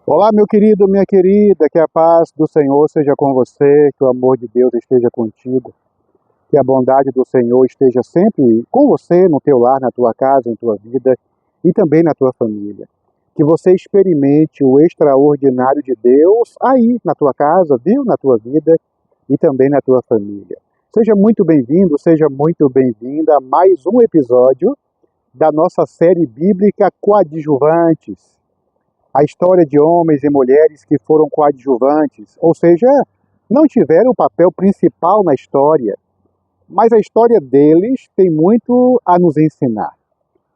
Olá, meu querido, minha querida, que a paz do Senhor seja com você, que o amor de Deus esteja contigo, que a bondade do Senhor esteja sempre com você, no teu lar, na tua casa, em tua vida e também na tua família. Que você experimente o extraordinário de Deus aí na tua casa, viu, na tua vida e também na tua família. Seja muito bem-vindo, seja muito bem-vinda a mais um episódio da nossa série bíblica Coadjuvantes, a história de homens e mulheres que foram coadjuvantes, ou seja, não tiveram o papel principal na história, mas a história deles tem muito a nos ensinar.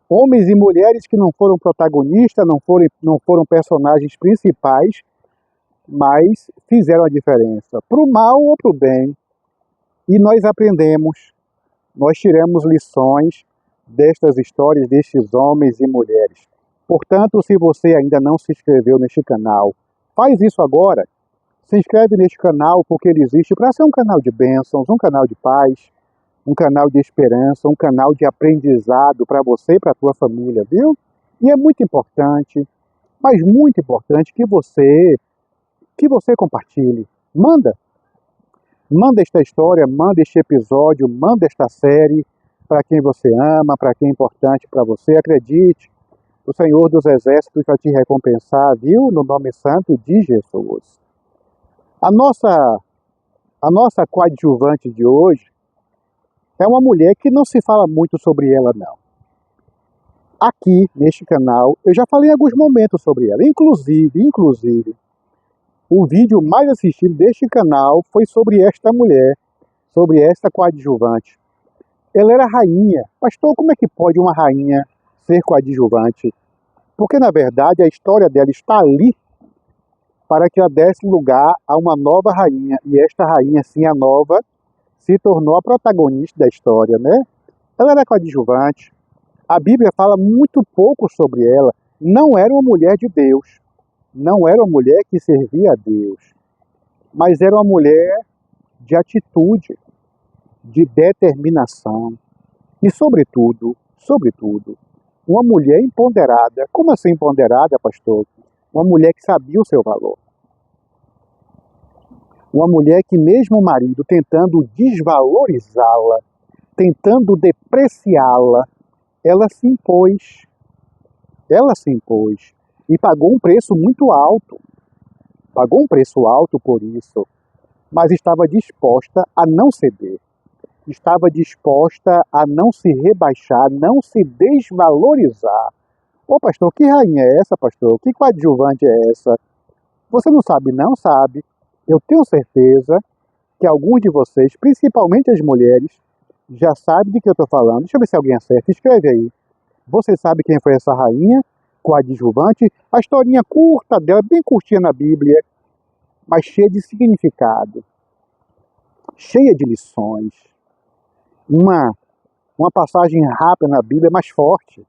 Homens e mulheres que não foram protagonistas, não foram personagens principais, mas fizeram a diferença, para o mal ou para o bem. E nós aprendemos, nós tiramos lições destas histórias, destes homens e mulheres. Portanto, se você ainda não se inscreveu neste canal, faz isso agora. Se inscreve neste canal porque ele existe para ser um canal de bênçãos, um canal de paz, um canal de esperança, um canal de aprendizado para você e para a tua família, viu? E é muito importante, mas muito importante que você compartilhe. Manda esta história, manda este episódio, manda esta série para quem você ama, para quem é importante para você. Acredite, o Senhor dos Exércitos vai te recompensar, viu? No nome santo de Jesus. A nossa, a nossa coadjuvante de hoje é uma mulher que não se fala muito sobre ela, não. Aqui, neste canal, eu já falei em alguns momentos sobre ela. Inclusive, o vídeo mais assistido deste canal foi sobre esta mulher, sobre esta coadjuvante. Ela era rainha. Pastor, como é que pode uma rainha ser coadjuvante? Porque, na verdade, a história dela está ali para que ela desse lugar a uma nova rainha. E esta rainha, sim, a nova, se tornou a protagonista da história, né? Ela era coadjuvante. A Bíblia fala muito pouco sobre ela. Não era uma mulher de Deus. Não era uma mulher que servia a Deus. Mas era uma mulher de atitude, de determinação. E, sobretudo, uma mulher empoderada. Como assim empoderada, pastor? Uma mulher que sabia o seu valor. Uma mulher que mesmo o marido tentando desvalorizá-la, tentando depreciá-la, ela se impôs. Ela se impôs. E pagou um preço muito alto. Pagou um preço alto por isso. Mas estava disposta a não ceder. Estava disposta a não se rebaixar, não se desvalorizar. Ô pastor, que rainha é essa, pastor? Que coadjuvante é essa? Você não sabe, não sabe. Eu tenho certeza que alguns de vocês, principalmente as mulheres, já sabem de que eu estou falando. Deixa eu ver se alguém acerta. Escreve aí. Você sabe quem foi essa rainha coadjuvante? A historinha curta dela, bem curtinha na Bíblia, mas cheia de significado, cheia de lições. Uma passagem rápida na Bíblia, mas forte,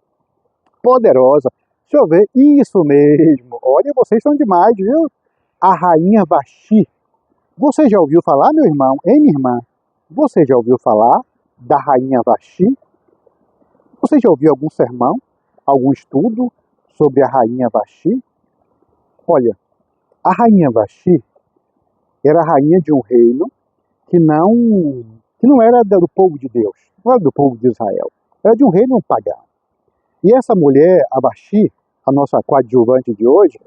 poderosa. Deixa eu ver. Isso mesmo. Olha, vocês são demais, viu? A rainha Vaxi. Você já ouviu falar, meu irmão? Hein, minha irmã? Você já ouviu falar da rainha Vaxi? Você já ouviu algum sermão, algum estudo sobre a rainha Vaxi? Olha, a rainha Vaxi era a rainha de um reino que não era do povo de Deus, não era do povo de Israel. Era de um reino pagão. E essa mulher, a Vaxi, a nossa coadjuvante de hoje,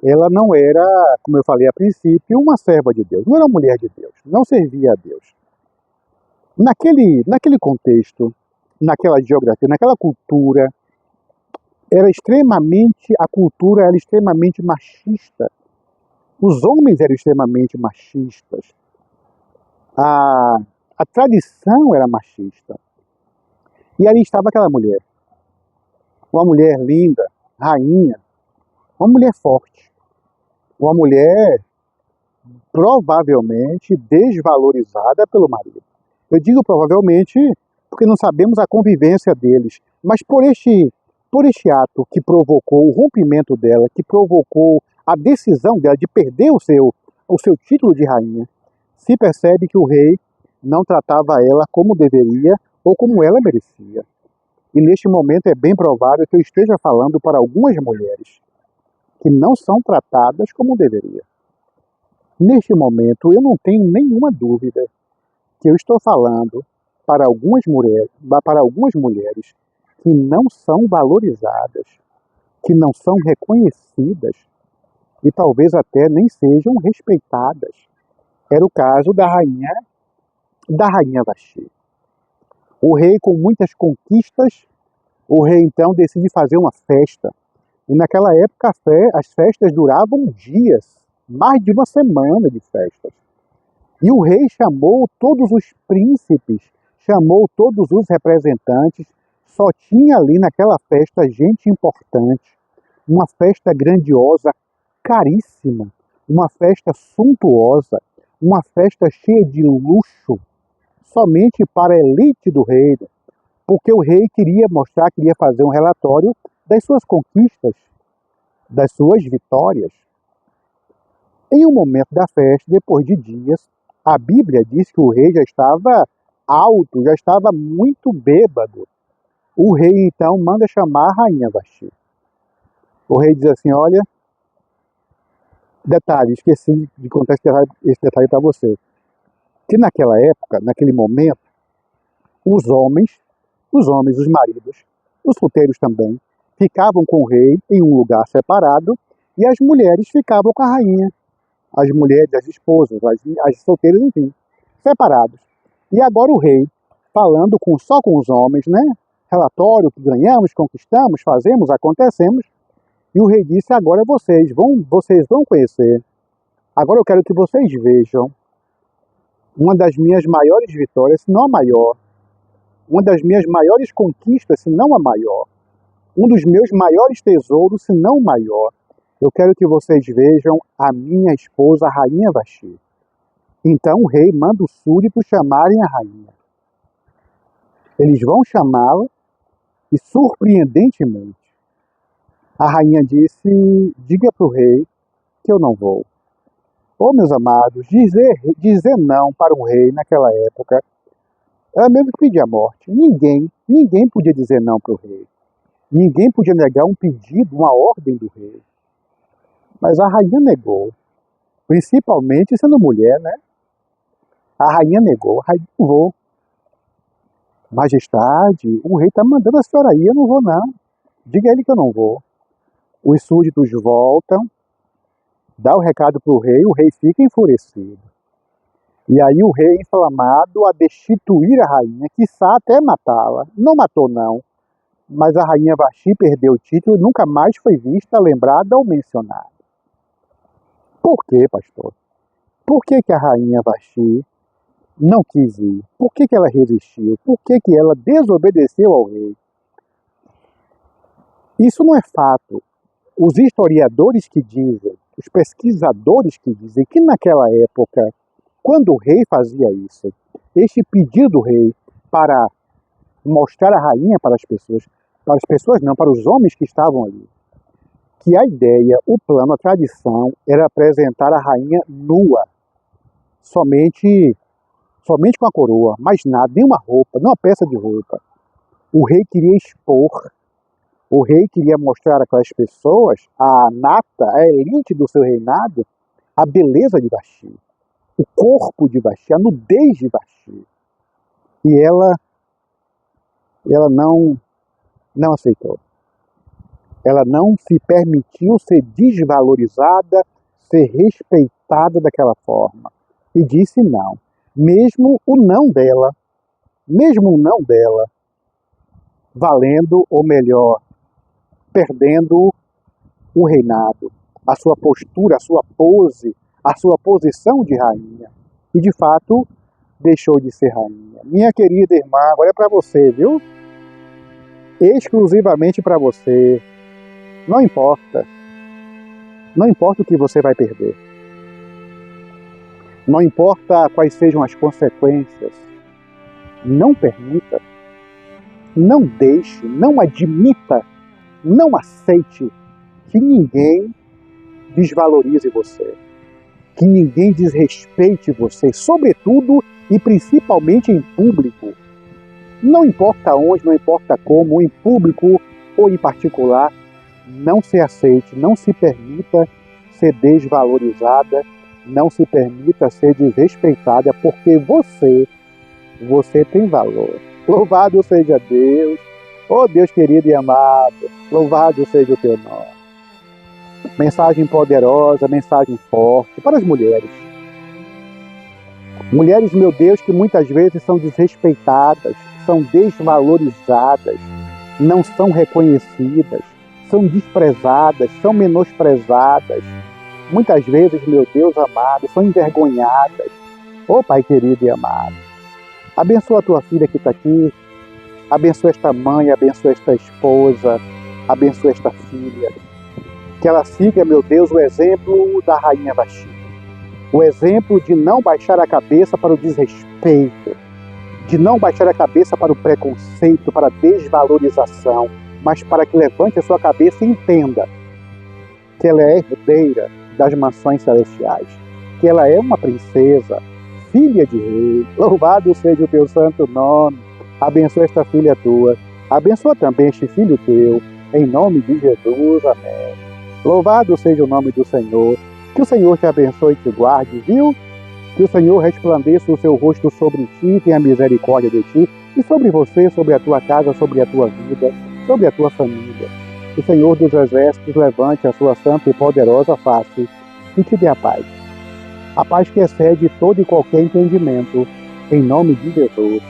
ela não era, como eu falei a princípio, uma serva de Deus, não era uma mulher de Deus, não servia a Deus. Naquele contexto, naquela geografia, naquela cultura, a cultura era extremamente machista. Os homens eram extremamente machistas. A, a tradição era machista. E ali estava aquela mulher. Uma mulher linda, rainha, uma mulher forte. Uma mulher provavelmente desvalorizada pelo marido. Eu digo provavelmente porque não sabemos a convivência deles, mas por este ato que provocou o rompimento dela, que provocou a decisão dela de perder o seu título de rainha, se percebe que o rei não tratava ela como deveria ou como ela merecia. E neste momento é bem provável que eu esteja falando para algumas mulheres que não são tratadas como deveria. Neste momento, eu não tenho nenhuma dúvida que eu estou falando para algumas mulheres que não são valorizadas, que não são reconhecidas e talvez até nem sejam respeitadas. Era o caso da rainha Vasti. O rei, com muitas conquistas, o rei então decide fazer uma festa. E naquela época as festas duravam dias, mais de uma semana de festas. E o rei chamou todos os príncipes, chamou todos os representantes, só tinha ali naquela festa gente importante, uma festa grandiosa, caríssima, uma festa suntuosa, uma festa cheia de luxo, somente para a elite do reino, porque o rei queria fazer um relatório das suas conquistas, das suas vitórias. Em um momento da festa, depois de dias, a Bíblia diz que o rei já estava alto, já estava muito bêbado. O rei então manda chamar a rainha Vasti. O rei diz assim: olha, detalhe, esqueci de contar esse detalhe para você, que naquela época, naquele momento, os homens, os maridos, os solteiros também, ficavam com o rei em um lugar separado e as mulheres ficavam com a rainha. As mulheres, as esposas, as solteiras, enfim, separados. E agora o rei, falando só com os homens, né? Relatório que ganhamos, conquistamos, fazemos, acontecemos. E o rei disse: agora vocês vão conhecer. Agora eu quero que vocês vejam uma das minhas maiores vitórias, se não a maior. Uma das minhas maiores conquistas, se não a maior. Um dos meus maiores tesouros, se não o maior. Eu quero que vocês vejam a minha esposa, a rainha Vasti. Então o rei manda os súditos chamarem a rainha. Eles vão chamá-la e, surpreendentemente, a rainha disse: diga para o rei que eu não vou. Oh, meus amados, dizer não para um rei naquela época era mesmo que pedir a morte. Ninguém podia dizer não para o rei. Ninguém podia negar um pedido, uma ordem do rei. Mas a rainha negou, principalmente sendo mulher, né? A rainha negou, a rainha: não vou. Majestade, o rei está mandando a senhora ir, eu não vou não. Diga a ele que eu não vou. Os súditos voltam, dá o recado para o rei fica enfurecido. E aí o rei, inflamado, a destituir a rainha, quiçá até matá-la. Não matou não, mas a rainha Vasti perdeu o título e nunca mais foi vista, lembrada ou mencionada. Por quê, pastor? Por que a rainha Vasti não quis ir? Por que ela resistiu? Por que ela desobedeceu ao rei? Isso não é fato. Os historiadores que dizem, os pesquisadores que dizem que naquela época, quando o rei fazia isso, este pedido do rei para mostrar a rainha para as pessoas não, para os homens que estavam ali, que a ideia, o plano, a tradição era apresentar a rainha nua, somente com a coroa, mais nada, nenhuma roupa, nenhuma peça de roupa. O rei queria expor, o rei queria mostrar àquelas pessoas, a nata, a elite do seu reinado, a beleza de Vasti, o corpo de Vasti, a nudez de Vasti. E ela não aceitou. Ela não se permitiu ser desvalorizada, ser respeitada daquela forma. E disse não. Mesmo o não dela, valendo, ou melhor, perdendo o reinado, a sua postura, a sua pose, a sua posição de rainha. E de fato, deixou de ser rainha. Minha querida irmã, agora é para você, viu? Exclusivamente para você. Não importa o que você vai perder. Não importa quais sejam as consequências. Não permita, não deixe, não admita, não aceite que ninguém desvalorize você, que ninguém desrespeite você, sobretudo e principalmente em público. Não importa onde, não importa como, em público ou em particular, Não se aceite, não se permita ser desvalorizada, não se permita ser desrespeitada, porque você tem valor. Louvado seja Deus, oh Deus querido e amado, louvado seja o teu nome. Mensagem poderosa, mensagem forte para as mulheres. Mulheres, meu Deus, que muitas vezes são desrespeitadas, são desvalorizadas, não são reconhecidas, são desprezadas, são menosprezadas. Muitas vezes, meu Deus amado, são envergonhadas. Oh Pai querido e amado, abençoa a tua filha que está aqui, abençoa esta mãe, abençoa esta esposa, abençoa esta filha. Que ela siga, meu Deus, o exemplo da Rainha Vasti. O exemplo de não baixar a cabeça para o desrespeito, de não baixar a cabeça para o preconceito, para a desvalorização, mas para que levante a sua cabeça e entenda que ela é herdeira das mansões celestiais, que ela é uma princesa, filha de rei. Louvado seja o teu santo nome. Abençoa esta filha tua, abençoa também este filho teu, em nome de Jesus, amém. Louvado seja o nome do Senhor. Que o Senhor te abençoe e te guarde, viu? Que o Senhor resplandeça o seu rosto sobre ti, tenha misericórdia de ti, e sobre você, sobre a tua casa, sobre a tua vida, sobre a tua família. Que o Senhor dos Exércitos levante a sua santa e poderosa face e te dê a paz. A paz que excede todo e qualquer entendimento, em nome de Jesus.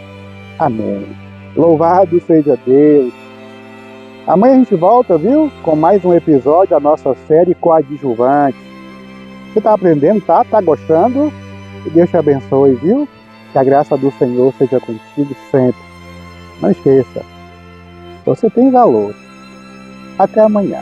Amém. Louvado seja Deus. Amanhã a gente volta, viu? Com mais um episódio da nossa série Coadjuvante. Você está aprendendo, tá? Tá gostando? Que Deus te abençoe, viu? Que a graça do Senhor seja contigo sempre. Não esqueça, você tem valor. Até amanhã.